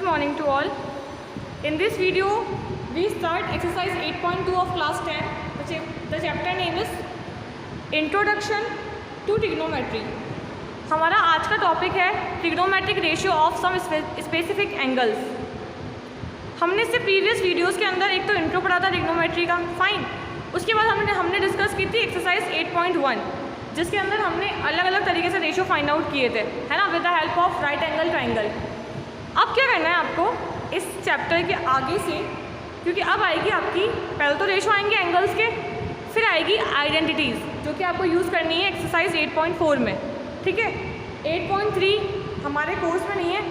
morning to all. In this video, we start exercise 8.2 of class 10. The chapter name is Introduction to Trigonometry. हमारा आज का topic है trigonometric ratio of some specific angles. हमने इससे previous videos के अंदर एक तो इंट्रो पढ़ा था ट्रिग्नोमेट्री का, फाइन. उसके बाद हमने डिस्कस की थी एक्सरसाइज 8.1, जिसके अंदर हमने अलग अलग तरीके से रेशियो फाइंड आउट किए थे, है ना, with the help of right angle triangle. अब क्या करना है आपको इस चैप्टर के आगे से, क्योंकि अब आएगी आपकी, पहले तो रेशियो आएंगे एंगल्स के, फिर आएगी आइडेंटिटीज़, जो कि आपको यूज़ करनी है एक्सरसाइज 8.4 में. ठीक है, 8.3 हमारे कोर्स में नहीं है,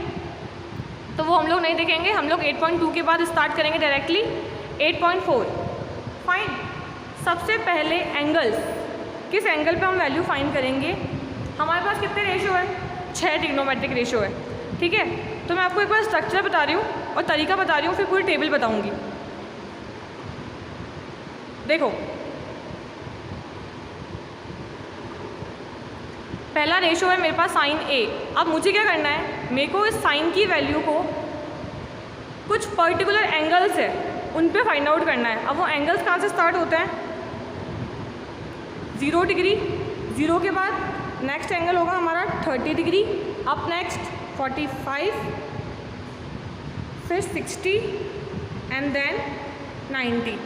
तो वो हम लोग नहीं देखेंगे. हम लोग 8.2 के बाद स्टार्ट करेंगे डायरेक्टली 8.4. फाइन. सबसे पहले एंगल्स, किस एंगल पे हम वैल्यू फाइंड करेंगे. हमारे पास कितने रेशियो है? 6 ट्रिग्नोमेट्रिक रेशियो है. ठीक है, तो मैं आपको एक बार स्ट्रक्चर बता रही हूँ और तरीका बता रही हूँ, फिर पूरी टेबल बताऊँगी. देखो, पहला रेशियो है मेरे पास साइन ए. अब मुझे क्या करना है, मेरे को इस साइन की वैल्यू को कुछ पर्टिकुलर एंगल्स है उन पे फाइंड आउट करना है. अब वो एंगल्स कहाँ से स्टार्ट होते हैं? 0 डिग्री. 0 के बाद नेक्स्ट एंगल होगा हमारा 30 डिग्री, अप नेक्स्ट 45, फिर 60 एंड देन 90.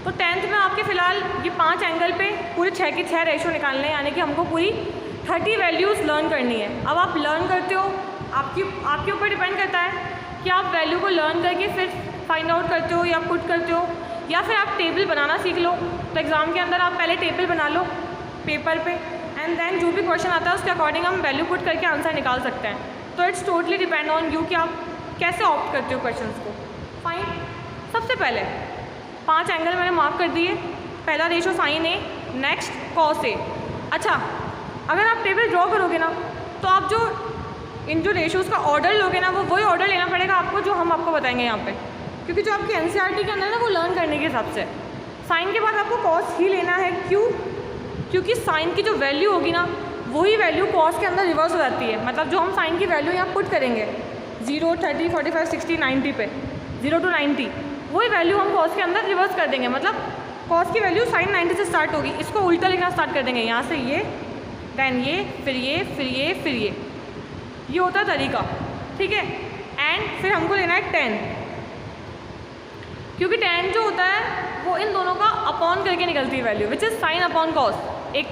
तो 10th में आपके फ़िलहाल ये 5 एंगल पे पूरे 6 के 6 रेशियो निकालने हैं, यानी कि हमको पूरी 30 वैल्यूज़ लर्न करनी है. अब आप लर्न करते हो, आपके ऊपर डिपेंड करता है कि आप वैल्यू को लर्न करके फिर फाइंड आउट करते हो या पुट करते हो, या फिर आप टेबल बनाना सीख लो. तो एग्ज़ाम के अंदर आप पहले टेबल बना लो पेपर पे, एंड देन जो भी क्वेश्चन आता है उसके अकॉर्डिंग हम वैल्यू पुट करके आंसर निकाल सकते हैं. तो it's totally depend on you कि आप कैसे ऑप्ट करते हो क्वेश्चंस को. फाइन. सबसे पहले 5 एंगल मैंने मार्क कर दिए. पहला ratio sign A, next cos A. अच्छा, अगर आप टेबल ड्रॉ करोगे ना, तो आप जो इन जो रेशोज़ का ऑर्डर लोगे ना, वो वही ऑर्डर लेना पड़ेगा आपको जो हम आपको बताएंगे यहाँ पे, क्योंकि जो आपकी एनसीईआरटी के अंदर है ना, वो लर्न करने के हिसाब से. साइन के बाद आपको कॉस ही लेना है. क्यों? क्योंकि साइन की जो वैल्यू होगी ना, वही वैल्यू कॉस के अंदर रिवर्स हो जाती है. मतलब जो हम साइन की वैल्यू यहाँ पुट करेंगे 0, 30, 45, 60, 90 पे, 0 to 90, वही वैल्यू हम कॉस के अंदर रिवर्स कर देंगे. मतलब कॉस की वैल्यू साइन 90 से स्टार्ट होगी, इसको उल्टा लिखना स्टार्ट कर देंगे. यहाँ से ये, देन ये, फिर ये, फिर ये, फिर ये होता है तरीका. ठीक है, एंड फिर हमको लेना है 10, क्योंकि 10 जो होता है वो इन दोनों का अपॉन करके निकलती है value, which is sine upon cos. एक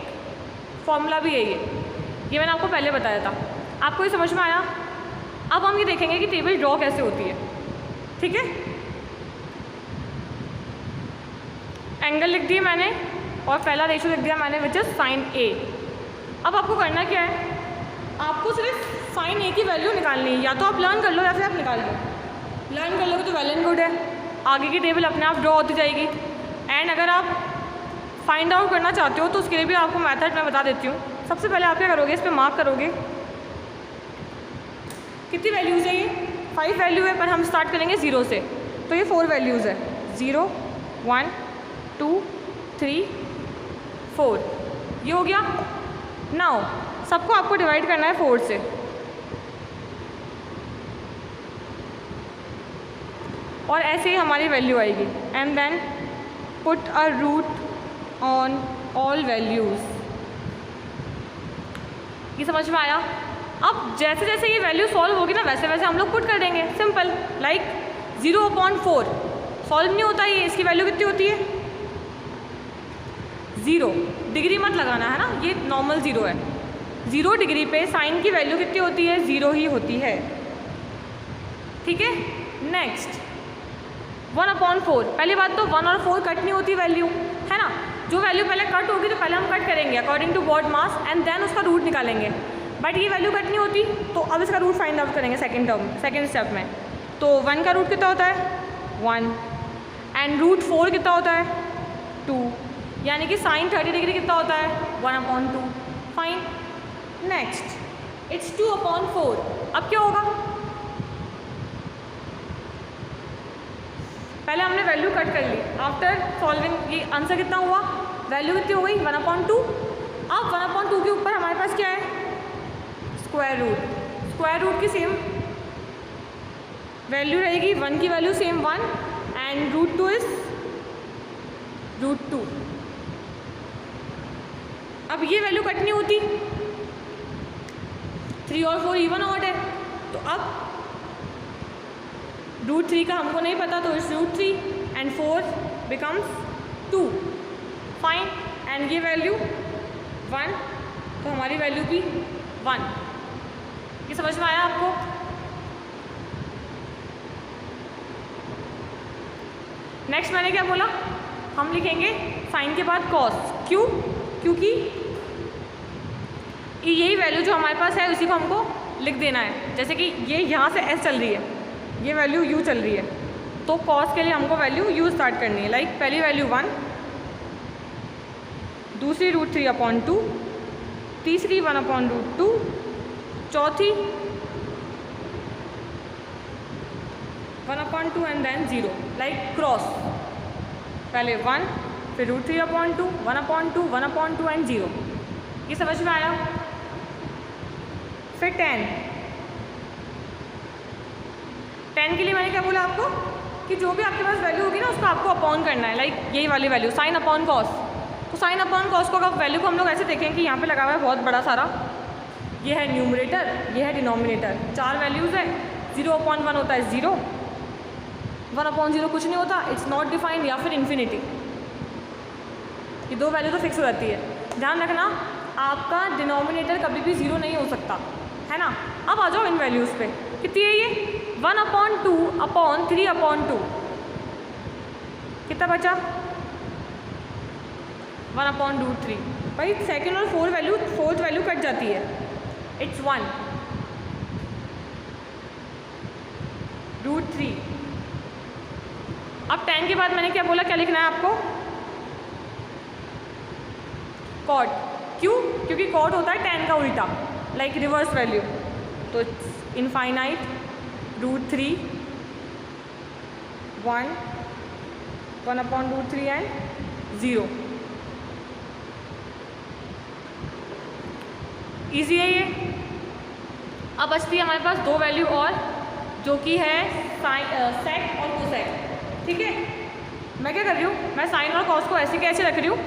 फॉर्मूला भी है ये मैंने आपको पहले बताया था. आपको ये समझ में आया? अब हम ये देखेंगे कि टेबल ड्रॉ कैसे होती है. ठीक है, एंगल लिख दिए मैंने और पहला रेशियो लिख दिया मैंने, विच इज़ साइन ए. अब आपको करना क्या है, आपको सिर्फ साइन ए की वैल्यू निकालनी है. या तो आप लर्न कर लो या फिर आप निकाल लो. लर्न कर लोगे तो वेल एंड गुड है, आगे की टेबल अपने आप ड्रॉ होती जाएगी. एंड अगर आप फाइंड आउट करना चाहते हो तो उसके लिए भी आपको मेथड मैं बता देती हूँ. सबसे पहले आप क्या करोगे, इस पर मार्क करोगे. कितनी वैल्यूज़ है? ये 5 वैल्यू है, पर हम स्टार्ट करेंगे 0 से, तो ये 4 वैल्यूज़ है. 0, 1, 2, 3, 4. ये हो गया. नाउ सबको आपको डिवाइड करना है 4 से. और ऐसे ही हमारी वैल्यू आएगी. And then put a root on all values. ये समझ में आया? अब जैसे जैसे ये वैल्यू सॉल्व होगी ना, वैसे वैसे हम लोग पुट कर देंगे. सिंपल, लाइक 0/4 सॉल्व नहीं होता. ये इसकी वैल्यू कितनी होती है? 0 डिग्री मत लगाना, है ना, ये नॉर्मल 0 है. 0 डिग्री पे साइन की वैल्यू कितनी होती है? 0 ही होती है. ठीक है, नेक्स्ट 1/4. पहली बात तो 1 और 4 कट नहीं होती वैल्यू, है ना. जो वैल्यू पहले कट होगी तो पहले हम कट करेंगे according to BODMAS, and then उसका रूट निकालेंगे. बट ये वैल्यू कट नहीं होती, तो अब इसका रूट फाइंड आउट करेंगे सेकेंड स्टेप में. तो 1 का रूट कितना होता है? 1. एंड रूट 4 कितना होता है? 2. यानी कि साइन 30 डिग्री कितना होता है? 1/2. फाइन. Next it's 2/4. अब क्या होगा? पहले हमने वैल्यू कट कर ली. आफ्टर सॉल्विंग ये आंसर कितना हुआ? वैल्यू कितनी हो गई? 1/2. अब 1/2 के ऊपर हमारे पास क्या है? Square root. स्क्वायर रूट की सेम वैल्यू रहेगी 1 की वैल्यू सेम 1 एंड √2 इज √2। अब ये वैल्यू कट नहीं होती, 3 और 4 इवन ऑड है, तो अब √3 का हमको नहीं पता, तो इस √3 एंड 4 बिकम्स 2। फाइन, एंड ये वैल्यू 1, तो हमारी वैल्यू भी 1। ये समझ में आया आपको? नेक्स्ट मैंने क्या बोला, हम लिखेंगे साइन के बाद कॉस। क्यों? क्योंकि यही वैल्यू जो हमारे पास है उसी को हमको लिख देना है। जैसे कि ये यहाँ से s चल रही है, ये वैल्यू u चल रही है, तो कॉस के लिए हमको वैल्यू u स्टार्ट करनी है। लाइक पहली वैल्यू 1, दूसरी √3/2, तीसरी 1/√2, चौथी 1/2 एंड देन 0। लाइक क्रॉस, पहले 1, फिर √3/2, 1/2, 1/2 एंड 0। ये समझ में आया? फिर 10 के लिए मैंने क्या बोला आपको कि जो भी आपके पास वैल्यू होगी ना उसको आपको अपॉन करना है। लाइक यही वाली वैल्यू साइन अपॉन कॉस, तो साइन अपॉन कॉस को अगर वैल्यू को हम लोग ऐसे देखें कि यहाँ पे लगा हुआ है बहुत बड़ा सारा, ये है न्यूमरेटर, ये है डिनोमिनेटर, 4 वैल्यूज़ है। 0/1 होता है 0, 1/0 कुछ नहीं होता, इट्स नॉट डिफाइंड, या फिर इन्फिनिटी। ये 2 वैल्यू तो फिक्स हो जाती है। ध्यान रखना आपका डिनोमिनेटर कभी भी 0 नहीं हो सकता, है ना। अब आ जाओ इन वैल्यूज़ पे, कितनी है ये 1/2/3/2, कितना बचा 1/√3। भाई सेकेंड और फोर्थ वैल्यू कट जाती है, इट्स 1 √3। अब 10 के बाद मैंने क्या बोला, क्या लिखना है आपको, कॉट। क्यों? क्योंकि कॉट होता है 10 का उल्टा, लाइक रिवर्स वैल्यू, तो इनफाइनाइट √3 1 1/√3 एंड 0। ईजी है ये। अब बचती है हमारे पास 2 वैल्यू और, जो कि है सेक और कोसेक। ठीक है, मैं क्या कर रही हूँ, मैं साइन और कॉस को ऐसे के ऐसे रख रही हूँ,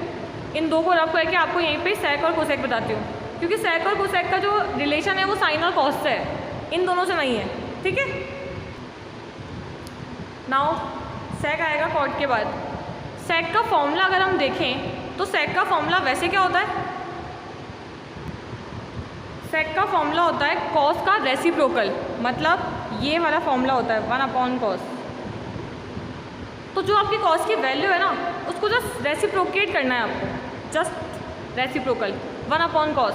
इन 2 को रब करके आपको यहीं पे सेक और कोसेक बताती हूँ, क्योंकि सेक और कोसेक का जो रिलेशन है वो साइन और कॉस से है, इन दोनों से नहीं है। ठीक है, नाउ सेक आएगा कॉट के बाद। सेक का फॉर्मूला अगर हम देखें तो सेक का फॉर्मूला वैसे क्या होता है, सेक का फॉर्मूला होता है कॉस का रेसिप्रोकल, मतलब ये वाला फॉर्मूला होता है 1/cos। तो जो आपकी कॉस की वैल्यू है ना उसको जस्ट रेसिप्रोकेट करना है आपको, जस्ट रेसिप्रोकल 1/cos।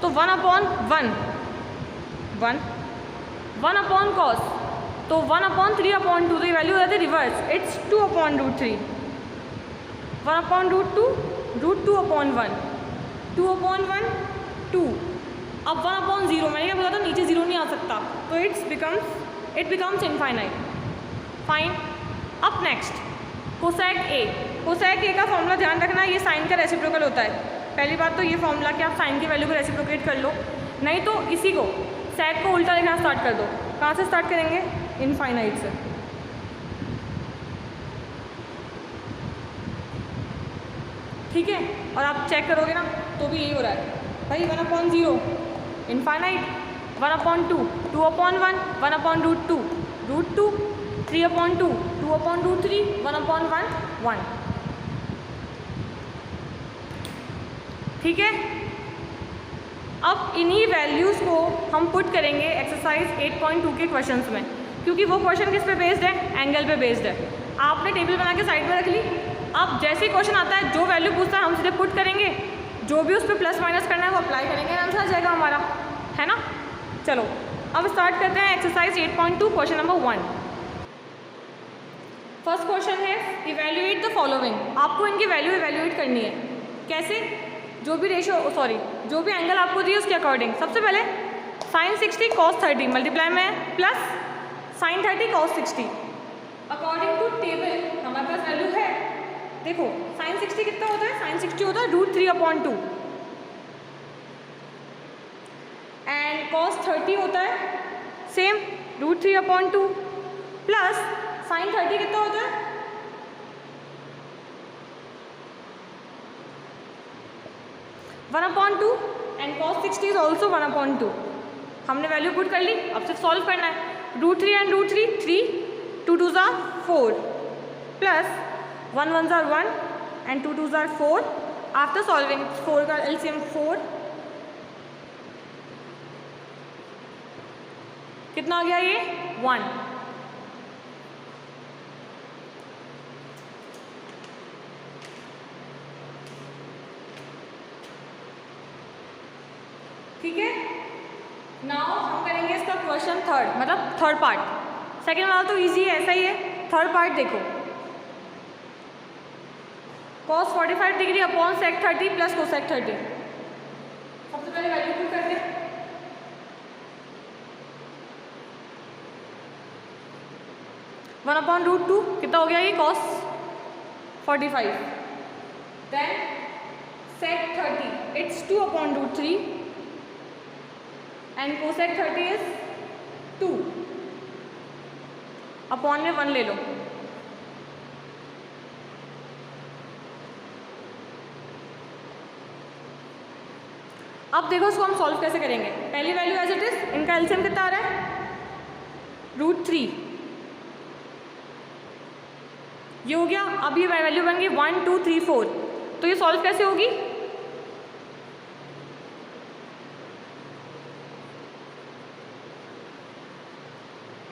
तो 1/1 1/cos, तो 1/3/2 तो ये वैल्यू हो जाती है रिवर्स, इट्स 2/√3। 1/√2 √2/1, 2/1 2। अब 1/0 मैंने क्या बोला था, नीचे 0 नहीं आ सकता, तो इट बिकम्स इनफाइनाइट। फाइन। अब नेक्स्ट कोसेक ए। कोसेक ए का फॉर्मूला ध्यान रखना, ये साइन का रेसिप्रोकल होता है। पहली बात तो ये फॉर्मूला कि आप साइन की वैल्यू को रेसिप्रोकेट कर लो, नहीं तो इसी को सेक को उल्टा लिखना स्टार्ट कर दो। कहाँ से स्टार्ट करेंगे, इनफाइनाइट से। ठीक है, और आप चेक करोगे ना तो भी यही हो रहा है भाई, 1/0 इनफाइनाइट, 1/2 2/1, 1/√2 √2, 3/2 2/√3, 1/1 1। ठीक है, अब इन्हीं वैल्यूज़ को हम पुट करेंगे एक्सरसाइज 8.2 के क्वेश्चंस में, क्योंकि वो क्वेश्चन किस पे बेस्ड है, एंगल पे बेस्ड है। आपने टेबल बना के साइड में रख ली, अब जैसे ही क्वेश्चन आता है जो वैल्यू पूछता है हम सीधे पुट करेंगे, जो भी उस पर प्लस माइनस करना है वो अप्लाई करेंगे, आंसर आ जाएगा हमारा, है ना। चलो अब स्टार्ट करते हैं exercise 8.2 question number 1। First question है इवेल्युएट द फॉलोइंग। आपको इनकी वैल्यू इवेल्युएट करनी है। कैसे, जो भी जो भी एंगल आपको दिए उसके अकॉर्डिंग। सबसे पहले sin 60 cos 30 मल्टीप्लाई में plus sin 30 cos 60। According to table हमारे पास वैल्यू है, देखो sin 60 कितना होता है, sin 60 होता है √3/2 एंड cos 30 होता है सेम √3/2। प्लस साइन 30 कितना होता है, one upon two, and cos 60 is also 1/2। हमने वैल्यू पुट कर ली, अब सिर्फ सॉल्व करना है। रूट 3 एंड रूट 3, 3, 2 2 ज़ा 4 प्लस 1 1 ज़ा 1 एंड 2 2 ज़ा 4। आफ्टर सॉल्विंग 4 का एलसीएम 4, कितना हो गया ये 1। ठीक है, नाउ हम करेंगे इसका क्वेश्चन थर्ड, मतलब थर्ड पार्ट। सेकेंड वाला तो इजी है, ऐसा ही है। थर्ड पार्ट देखो, cos 45 degree upon sec 30 plus cosec 30। सबसे पहले वैल्यू पुट करते हैं। वन अपॉन रूट 2 कितना हो गया ये cos 45, then sec 30 it's 2 upon root 3 and cosec 30 is 2 upon में 1 ले लो। अब देखो इसको हम सॉल्व कैसे करेंगे। पहली वैल्यू एज इट इज, इनका एलसीएम कितना आ रहा है रूट 3, ये हो गया। अब ये वैल्यू बन गई 1 2 3 4, तो ये सॉल्व कैसे होगी,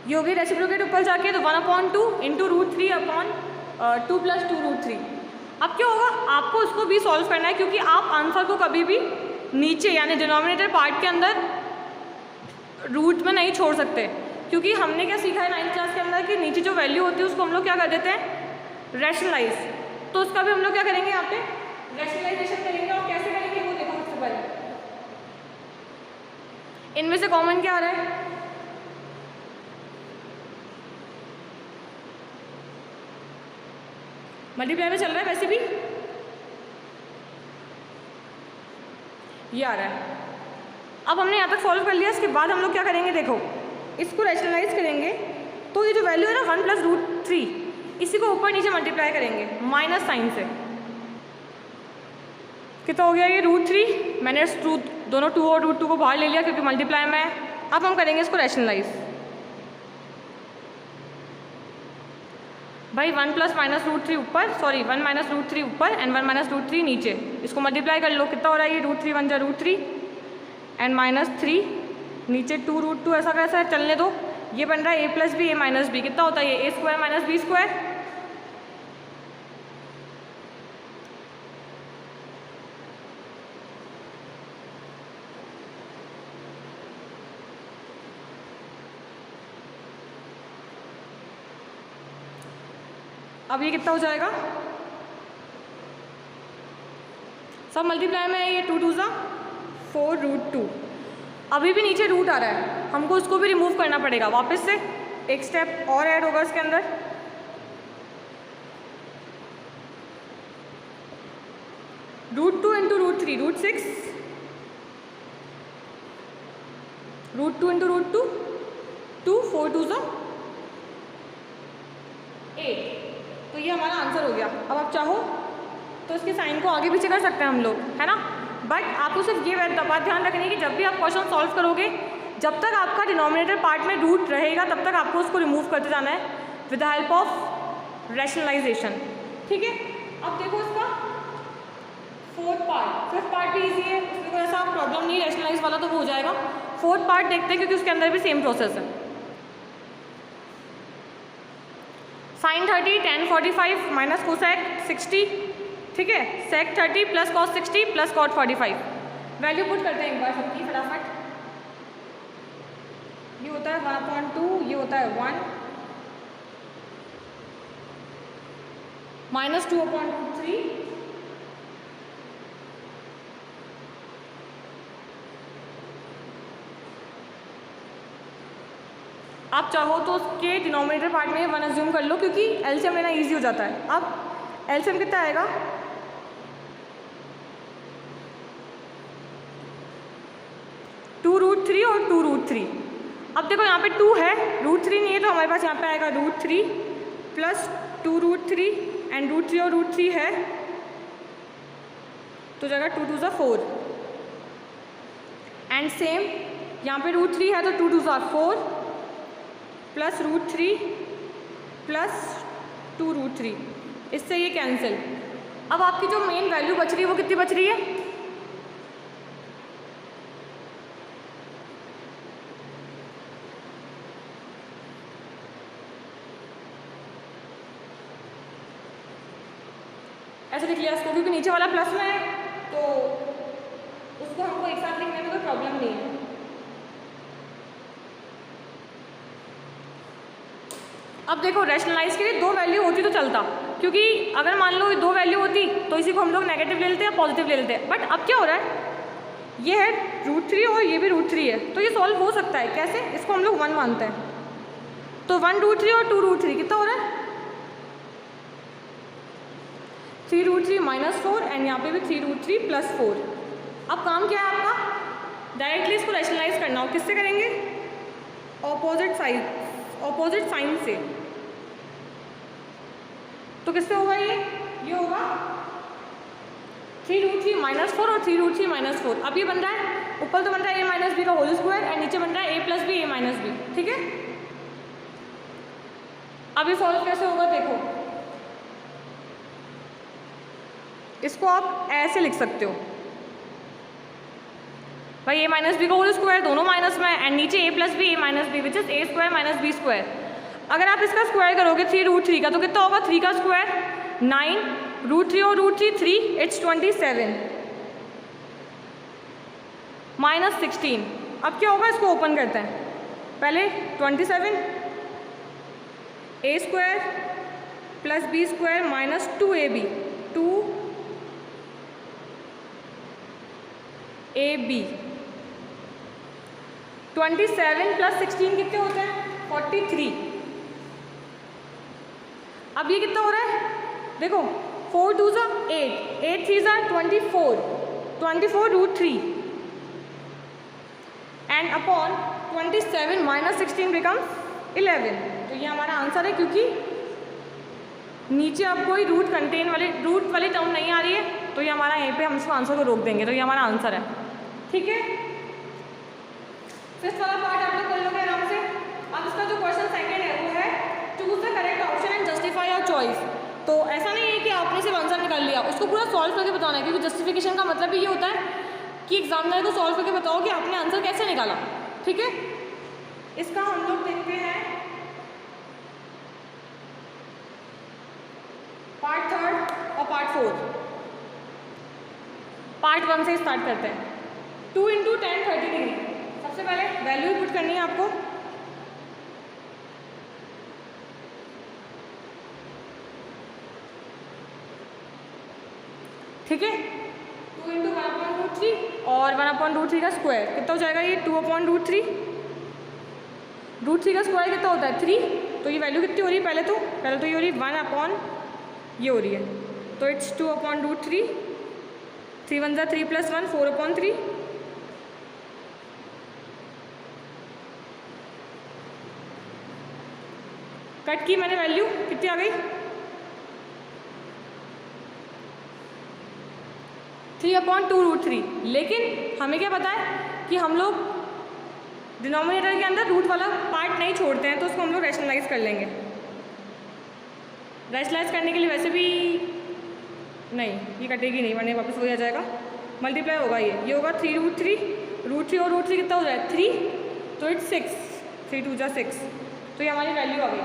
ये होगी रेसिप्रोकेट ऊपर जाके, तो 1/2 into root 3 upon 2 plus 2 root 3। अब क्या होगा, आपको इसको भी सॉल्व करना है, क्योंकि आप आंसर को कभी भी नीचे यानी डिनोमिनेटर पार्ट के अंदर रूट में नहीं छोड़ सकते, क्योंकि हमने क्या सीखा है 9th क्लास के अंदर कि नीचे जो वैल्यू होती है उसको हम लोग क्या कर देते हैं, रैशनलाइज। तो उसका भी हम लोग क्या करेंगे, यहाँ पे रैशनलाइजेशन करेंगे। और कैसे करेंगे वो देखो। सबसे पहले इनमें से कॉमन क्या आ रहा है, मल्टीप्लाई में चल रहा है वैसे भी, ये आ रहा है। अब हमने यहाँ तक सॉल्व कर लिया, इसके बाद हम लोग क्या करेंगे, देखो इसको रैशनलाइज करेंगे, तो ये जो वैल्यू है ना 1 प्लस रूट 3, इसी को ऊपर नीचे मल्टीप्लाई करेंगे माइनस साइन से। कितना हो गया ये रूट 3, मैंने दोनों 2 और रूट 2 को बाहर ले लिया क्योंकि मल्टीप्लाई में है। अब हम करेंगे इसको रैशनलाइज। भाई 1 प्लस माइनस रूट 3 ऊपर, सॉरी 1 माइनस रूट 3 ऊपर एंड 1 माइनस रूट 3 नीचे, इसको मल्टीप्लाई कर लो। कितना हो रहा है ये रूट 3 1 जा रूट 3 एंड माइनस 3 नीचे 2 रूट 2, ऐसा कैसा है, चलने दो। ये बन रहा है ए प्लस बी ए माइनस बी, कितना होता है ये ए स्क्वायर माइनस बी स्क्वायर। अब ये कितना हो जाएगा, सब मल्टीप्लाई में है, ये 2 2 ज़ा 4 रूट 2। अभी भी नीचे रूट आ रहा है, हमको उसको भी रिमूव करना पड़ेगा। वापस से एक स्टेप और ऐड होगा इसके अंदर। Root 2 into root 3 root 6, root 2 into root 2 2 4 2 ज़ा 8। तो ये हमारा आंसर हो गया। अब आप चाहो तो इसके साइन को आगे पीछे कर सकते हैं हम लोग, है ना। बट आपको सिर्फ ये बात ध्यान रखनी है कि जब भी आप क्वेश्चन सॉल्व करोगे, जब तक आपका डिनोमिनेटर पार्ट में रूट रहेगा तब तक आपको उसको रिमूव करते जाना है with the help of rationalization. ठीक है, अब देखो इसका फोर्थ पार्ट। फिफ्थ पार्ट भी ईजी है, उसमें कोई ऐसा प्रॉब्लम नहीं, रैशनलाइज वाला तो वो हो जाएगा। फोर्थ पार्ट देखते हैं क्योंकि उसके अंदर भी सेम प्रोसेस है। साइन 30 tan 45 माइनस कोसेक 60, ठीक है, sec 30 plus cos 60 plus cot 45। Value put करते हैं एक बार सबकी फटाफट। ये होता है 1/2, ये होता है 1 माइनस 2/3, आप चाहो तो उसके डिनोमिनेटर पार्ट में 1 अज्यूम कर लो क्योंकि एलसीएम लेना इजी हो जाता है। अब एलसीएम कितना आएगा, टू रूट 3 और 2 रूट 3। अब देखो यहाँ पे 2 है, √3 नहीं है, तो हमारे पास यहाँ पे आएगा √3 प्लस 2√3 एंड √3 और √3 है तो जगह 2 2 4 एंड सेम यहाँ पे √3 है तो 2 2 4 प्लस √3 प्लस 2√3, इससे ये कैंसिल। अब आपकी जो मेन वैल्यू बच रही है वो कितनी बच रही है? ऐसे लिख लिया इसको, क्योंकि नीचे वाला प्लस में है तो उसको हमको एक साथ लिखने में कोई प्रॉब्लम नहीं है। अब देखो रैशनलाइज के लिए 2 वैल्यू होती तो चलता, क्योंकि अगर मान लो 2 वैल्यू होती तो इसी को हम लोग नेगेटिव ले लेते हैं, पॉजिटिव ले लेते हैं। बट अब क्या हो रहा है, ये है √3 और ये भी √3 है, तो ये सॉल्व हो सकता है। कैसे? इसको हम लोग 1 मानते हैं, तो 1 √3 और 2 √3 कितना हो रहा है? 3 √3 -4 एंड यहाँ पे भी 3 √3 + 4। अब काम क्या है आपका? डायरेक्टली इसको रैशनलाइज करना हो। किससे करेंगे? ऑपोजिट साइन से। तो किससे होगा ये होगा 3 √3 -4 और 3 √3 -4। अब ये बन रहा है, ऊपर तो बन रहा है a - b का होल स्क्वायर एंड नीचे बन रहा है a + b a - b। ठीक है, अब ये सॉल्व कैसे होगा देखो, इसको आप ऐसे लिख सकते हो भाई a - b का होल स्क्वायर, दोनों माइनस में एंड नीचे a + b a - b which is a² - b²। अगर आप इसका स्क्वायर करोगे 3 √3 का तो कितना होगा? 3 का स्क्वायर 9, √3 और √3 3, इट्स 27 -16। अब क्या होगा, इसको ओपन करते हैं। पहले 27 a² + b² - 2ab 2ab 27 + 16 कितने होते हैं? 43। अब ये कितना हो रहा है देखो, 4 2 8, 8 3 24, 24 √3 एंड अपॉन 27 - 16 बिकम्स 11। तो ये हमारा आंसर है, क्योंकि नीचे अब कोई रूट वाली टर्म नहीं आ रही है, तो ये हमारा यहीं पे हम इसको आंसर को रोक देंगे। तो ये हमारा आंसर है। ठीक है, फिफ्थ वाला पार्ट आप लोग कर लोगे आराम से। अब इसका जो क्वेश्चन सेकंड है वो है choose the correct option and justify your choice. तो ऐसा नहीं है कि आपने सिर्फ आंसर निकाल लिया, उसको पूरा सॉल्व करके बताना है, क्योंकि जस्टिफिकेशन का मतलब भी ये होता है कि एग्जामिनर को सॉल्व करके बताओ कि आपने आंसर कैसे निकाला। ठीक है, इसका हम लोग देखते हैं पार्ट 3 और पार्ट 4। पार्ट 1 से स्टार्ट करते हैं। 2 × 10 30 डिग्री। सबसे पहले वैल्यू पुट करनी है आपको। ठीक है, 2 × 1/√3 और 1/√3 का स्क्वायर कितना हो जाएगा? ये 2/√3। √3 का स्क्वायर कितना होता है? 3। तो ये वैल्यू कितनी हो रही है? पहले तो ये हो रही है 1/ ये हो रही है, तो इट्स 2/√3। 3 1 3 + 1 4/3। कट की मैंने, वैल्यू कितनी आ गई? 3/2√3। लेकिन हमें क्या पता है कि हम लोग डिनोमिनेटर के अंदर रूट वाला पार्ट नहीं छोड़ते हैं, तो उसको हम लोग रैशनलाइज कर लेंगे। रैशनलाइज करने के लिए वैसे भी नहीं, ये कटेगी नहीं, वरना वापस हो जाएगा, मल्टीप्लाई होगा। ये होगा 3 √3, √3 और √3 कितना हो जाए? 3, तो इट्स 6, 3 2 6। तो ये हमारी वैल्यू आ गई।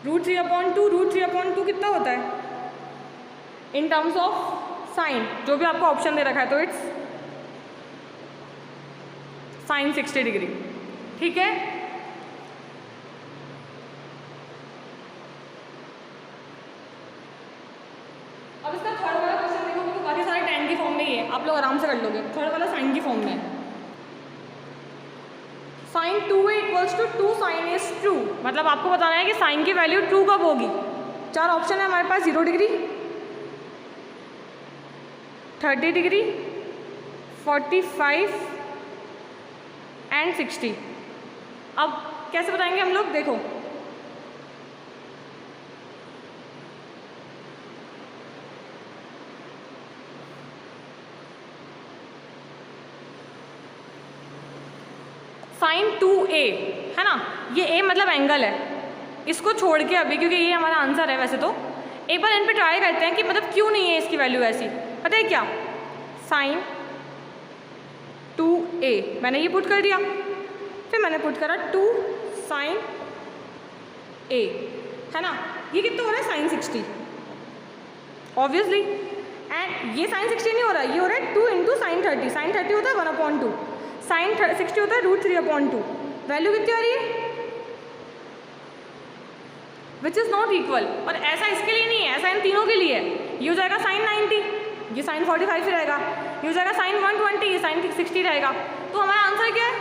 √3/2, √3/2 कितना होता है इन टर्म्स ऑफ साइन? जो भी आपको ऑप्शन दे रखा है, तो इट्स sin 60 डिग्री। ठीक है, अब इसका थर्ड वाला क्वेश्चन देखो, तो काफी सारे tan की फॉर्म में ही है, आप लोग आराम से कर लोगे। थर्ड वाला साइन की फॉर्म में है। sin 2a = 2 sin is true, मतलब आपको बताना है कि साइन की वैल्यू ट्रू कब होगी। 4 ऑप्शन है हमारे पास, 0 डिग्री, 30 डिग्री, 45 एंड 60। अब कैसे बताएंगे हम लोग, देखो sin 2a है ना, ये a मतलब एंगल है, इसको छोड़ के अभी, क्योंकि ये हमारा आंसर है वैसे तो, एक बार इन पे ट्राई करते हैं कि मतलब क्यों नहीं है इसकी वैल्यू ऐसी। पता है क्या, sin 2a मैंने ये पुट कर दिया, फिर मैंने पुट करा 2 sin a, है ना, ये कितना हो रहा है sin 60 ऑब्वियसली, एंड ये sin 60 नहीं हो रहा, ये हो रहा है 2 इंटू sin 30, sin 30 होता है 1/2, sin 60 होता है √3/2, वैल्यू कितनी आ रही है, विच इज़ नॉट इक्वल। और ऐसा इसके लिए नहीं है, ऐसा इन तीनों के लिए है। ये हो जाएगा sin 90, ये sin 45 रहेगा, ये हो जाएगा sin 120, ये sin 60 रहेगा। तो हमारा आंसर क्या है,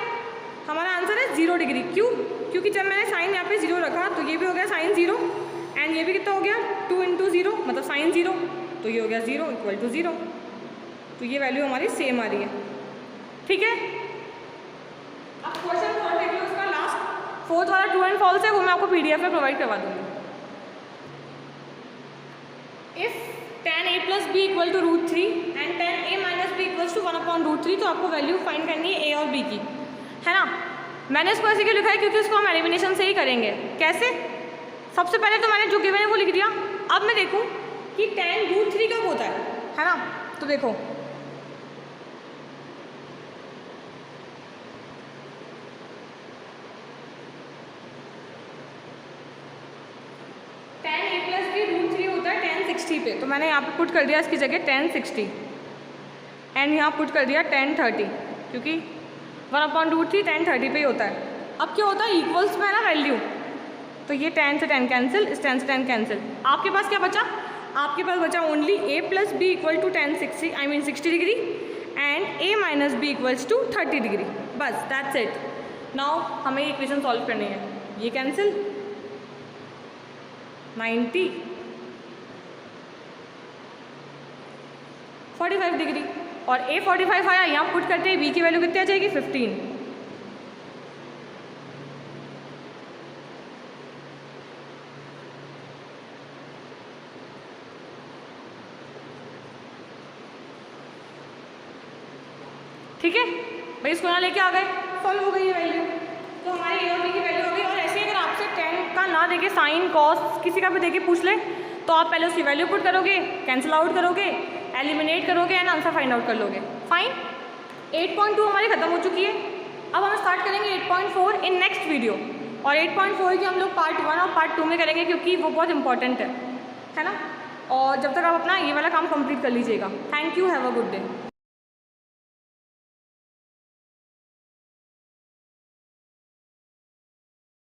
हमारा आंसर है 0 डिग्री। क्यों, क्योंकि जब मैंने साइन यहाँ पे 0 रखा तो ये भी हो गया sin 0, एंड ये भी कितना हो गया 2 इंटू 0 मतलब sin 0, तो ये हो गया 0 इक्वल टू 0। तो ये वैल्यू हमारी सेम आ रही है, ठीक है। अब क्वेश्चन सॉल्व देख लो, उसका लास्ट फोर्थ वाला ट्रू एंड फॉल्स है, वो मैं आपको PDF में प्रोवाइड करवा दूँगी। If tan a plus B equal to √3 and tan a minus B equals to 1/√3, तो आपको वैल्यू फाइंड करनी है a और b की, है ना। मैंने इसको ऐसे क्यों लिखा है, क्योंकि इसको हम एलिमिनेशन से ही करेंगे। कैसे, सबसे पहले तो मैंने जो गिवन है वो लिख दिया। अब मैं देखूँ कि tan √3 कब होता है ना, तो देखो tan a प्लस बी √3 होता है tan 60 पे, तो मैंने यहाँ पे पुट कर दिया इसकी जगह tan 60 एंड यहाँ पुट कर दिया tan 30, क्योंकि 1/√3 tan 30 पे ही होता है। अब क्या होता है, इक्वल्स में है ना वैल्यू, तो ये tan से tan कैंसिल, इस tan से tan कैंसिल, आपके पास क्या बचा, आपके पास बचा only a plus B equal to tan 60 I mean 60 degree and a minus B equals to 30 degree, बस दैट्स इट। नाउ हमें इक्वेशन सॉल्व करनी है, ये कैंसिल 90 45 डिग्री और a 45 आया, यहाँ पुट करते हैं b की वैल्यू कितनी आ जाएगी 15। ठीक है भाई, इसको यहाँ लेके आ गए, सॉल्व हो गई ये वैल्यू, तो हमारी a और b की वैल्यू हो गई। और ऐसे अगर आपसे tan का ना देके साइन कॉस किसी का भी देके पूछ ले, तो आप पहले उसकी वैल्यू पुट करोगे, कैंसिल आउट करोगे, एलिमिनेट करोगे एंड आंसर फाइंड आउट कर लोगे। फाइन, 8.2 हमारी खत्म हो चुकी है। अब हम स्टार्ट करेंगे 8.4 इन नेक्स्ट वीडियो, और 8.4 की हम लोग पार्ट 1 और पार्ट 2 में करेंगे, क्योंकि वो बहुत इंपॉर्टेंट है ना। और जब तक आप अपना ये वाला काम कंप्लीट कर लीजिएगा। Thank you, have a good day.